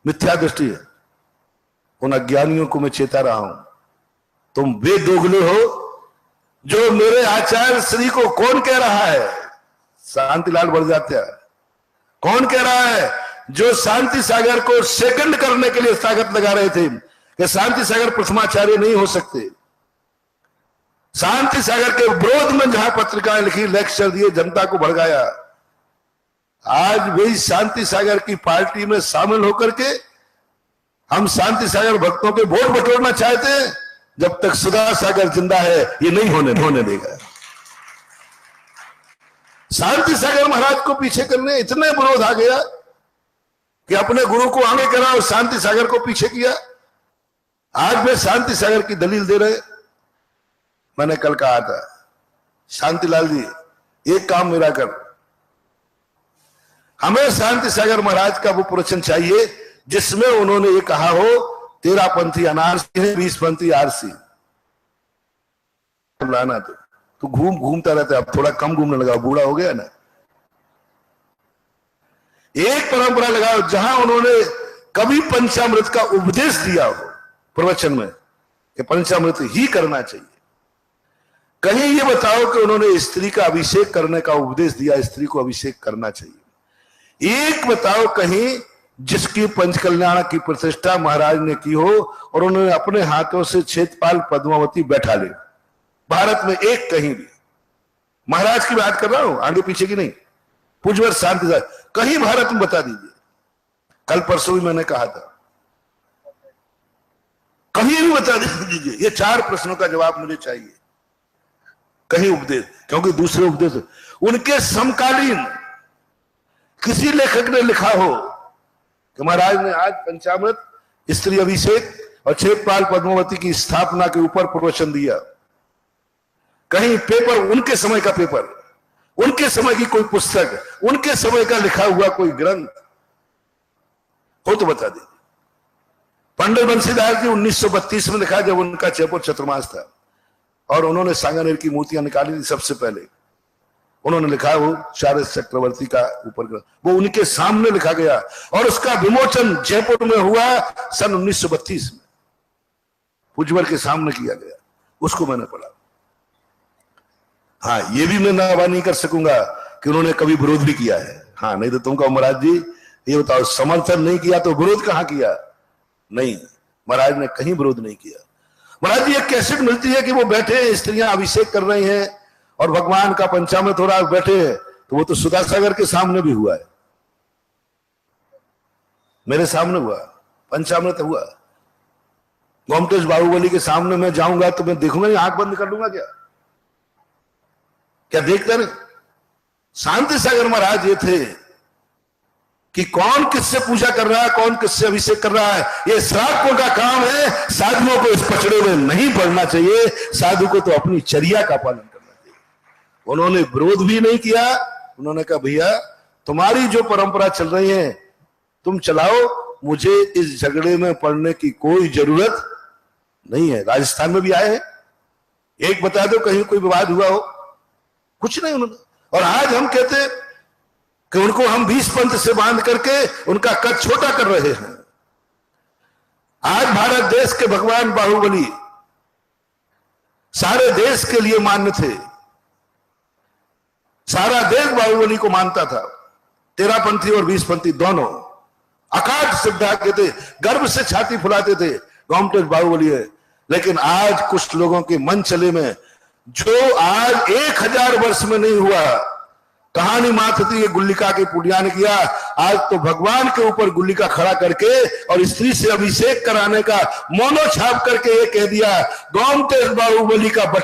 मिथ्या दृष्टि है। उन अज्ञानियों को मैं चेता रहा हूं, तुम वे दोगले हो जो मेरे आचार्य श्री को कौन कह रहा है, शांतिलाल बड़जात्या कौन कह रहा है, जो शांति सागर को सेकंड करने के लिए ताकत लगा रहे थे कि शांति सागर प्रथमाचार्य नहीं हो सकते। शांति सागर के विरोध में जहां पत्रिकाएं लिखी, लेक्चर दिए, जनता को भड़काया, आज वही शांति सागर की पार्टी में शामिल होकर के हम शांति सागर भक्तों के वोट बटोरना चाहते हैं। जब तक सुधा सागर जिंदा है ये नहीं होने देगा। शांति सागर महाराज को पीछे करने इतने विरोध आ गया कि अपने गुरु को आगे करा और शांति सागर को पीछे किया। आज वे शांति सागर की दलील दे रहे। मैंने कल कहा था, शांतिलाल जी एक काम मेरा कर, हमें शांति सागर महाराज का वो प्रवचन चाहिए जिसमें उन्होंने ये कहा हो 13 पंथी अनारसी है, 20 पंथी आरसी। लाना तो घूमता रहता है, अब थोड़ा कम घूमने लगा, बूढ़ा हो गया ना। एक परंपरा लगाओ जहां उन्होंने कभी पंचामृत का उपदेश दिया हो प्रवचन में कि पंचामृत ही करना चाहिए। कहीं ये बताओ कि उन्होंने स्त्री का अभिषेक करने का उपदेश दिया, स्त्री को अभिषेक करना चाहिए। एक बताओ कहीं जिसकी पंचकल्याण की प्रतिष्ठा महाराज ने की हो और उन्होंने अपने हाथों से क्षेत्रपाल पद्मावती बैठा ले। भारत में एक कहीं भी, महाराज की बात कर रहा हूं, आगे पीछे की नहीं, पूज्यवर शांति सागर कहीं भारत में बता दीजिए। कल परसों भी मैंने कहा था, कहीं भी बता दीजिए। ये 4 प्रश्नों का जवाब मुझे चाहिए। कहीं उपदेश, क्योंकि दूसरे उपदेश उनके समकालीन किसी लेखक ने लिखा हो कि महाराज ने आज पंचामृत, स्त्री अभिषेक और क्षेत्रपाल पद्मावती की स्थापना के ऊपर प्रवचन दिया। कहीं पेपर, उनके समय का पेपर, उनके समय की कोई पुस्तक, उनके समय का लिखा हुआ कोई ग्रंथ हो तो बता दीजिए। पंडित बंसीदास जी 1932 में लिखा, जब उनका जयपुर चतुर्मास था और उन्होंने सांगानेर की मूर्तियां निकाली थी सबसे पहले, उन्होंने लिखा वो चारस चक्रवर्ती का ऊपर, वो उनके सामने लिखा गया और उसका विमोचन जयपुर में हुआ सन 1932 में, पूज्यवर के सामने किया गया। उसको मैंने पढ़ा। हाँ, ये भी मैं दावा नहीं कर सकूंगा कि उन्होंने कभी विरोध भी किया है। हाँ, नहीं तो तुम कहो महाराज जी ये बताओ, समर्थन नहीं किया तो विरोध कहां किया? नहीं, महाराज ने कहीं विरोध नहीं किया। महाराज जी एक कैसेट मिलती है कि वो बैठे, स्त्रियां अभिषेक कर रही हैं और भगवान का पंचामृत हो रहा है, बैठे हैं, तो वो तो सुधा सागर के सामने भी हुआ है, मेरे सामने हुआ, पंचामृत हुआ। गोमटेश बाहुबली के सामने मैं जाऊंगा तो मैं देखूंगा नहीं, आंख बंद कर लूंगा क्या देखते नहीं? शांति सागर महाराज ये थे कि कौन किससे पूजा कर रहा है, कौन किससे अभिषेक कर रहा है, ये श्रावकों का काम है। साधुओं को इस पचड़े में नहीं पड़ना चाहिए। साधु को तो अपनी चर्या का पालन करना चाहिए। उन्होंने विरोध भी नहीं किया। उन्होंने कहा भैया तुम्हारी जो परंपरा चल रही है तुम चलाओ, मुझे इस झगड़े में पड़ने की कोई जरूरत नहीं है। राजस्थान में भी आए हैं, एक बता दो कहीं कोई विवाद हुआ हो? कुछ नहीं उन्होंने। और आज हम कहते कि उनको हम 20 पंथ से बांध करके उनका कद छोटा कर रहे हैं। आज भारत देश के भगवान बाहुबली सारे देश के लिए मान्य थे, सारा देश बाहुबली को मानता था। 13 पंथी और 20 पंथी दोनों अकाट श्रद्धा के थे, गर्व से छाती फुलाते थे गोमटेश बाहुबली है। लेकिन आज कुछ लोगों के मन चले में जो आज 1000 वर्ष में नहीं हुआ, कहानी मात्र थी, ये गुल्लिका के पुड़िया ने किया। आज तो भगवान के ऊपर गुल्लिका खड़ा करके और स्त्री से अभिषेक कराने का मोनो छाप करके ये कह दिया गोमटेश बाहुबली का